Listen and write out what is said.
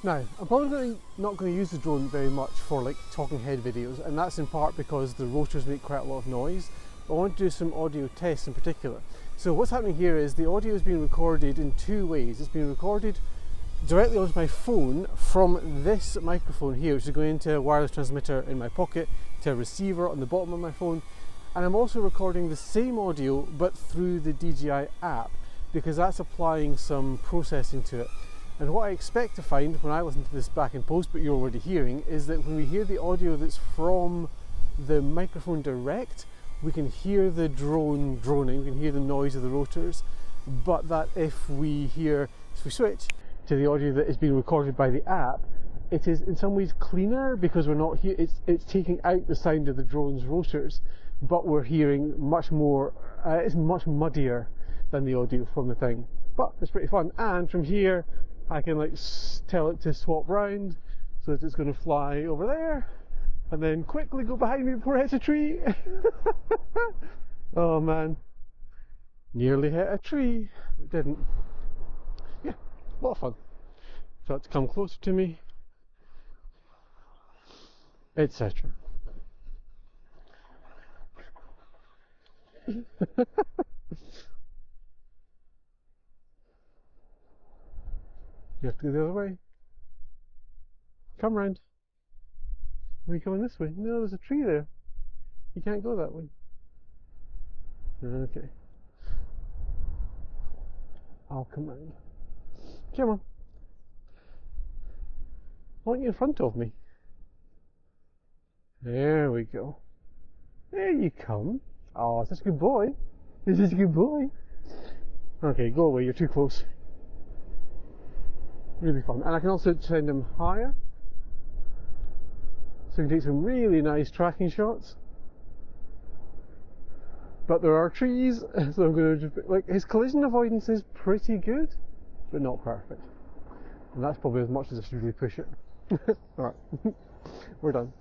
Now, I'm probably not going to use the drone very much for like talking head videos, and that's in part because the rotors make quite a lot of noise. I want to do some audio tests in particular. So what's happening here is the audio is being recorded in two ways. It's being recorded directly onto my phone from this microphone here, which is going into a wireless transmitter in my pocket to a receiver on the bottom of my phone. And I'm also recording the same audio but through the DJI app, because that's applying some processing to it. And what I expect to find when I listen to this back in post, but you're already hearing, is that when we hear the audio that's from the microphone direct, we can hear the drone droning, we can hear the noise of the rotors, but that if we switch to the audio that is being recorded by the app, it is in some ways cleaner because we're not here, it's taking out the sound of the drone's rotors, but we're hearing much more, it's much muddier than the audio from the thing. But it's pretty fun, and from here I can like tell it to swap round so that it's going to fly over there and then quickly go behind me before it hits a tree. Oh man, nearly hit a tree, but didn't. Yeah, a lot of fun. So it's come closer to me, etc. You have to go the other way. Come round. Are you coming this way? No, there's a tree there. You can't go that way. Okay. I'll come round. Come on. Why aren't you in front of me? There we go. There you come. Oh, such a good boy. You're such a good boy. Okay, go away, you're too close. Really fun. And I can also send them higher, so you can take some really nice tracking shots. But there are trees, so I'm going to just, like, his collision avoidance is pretty good, but not perfect. And that's probably as much as I should really push it. Alright, we're done.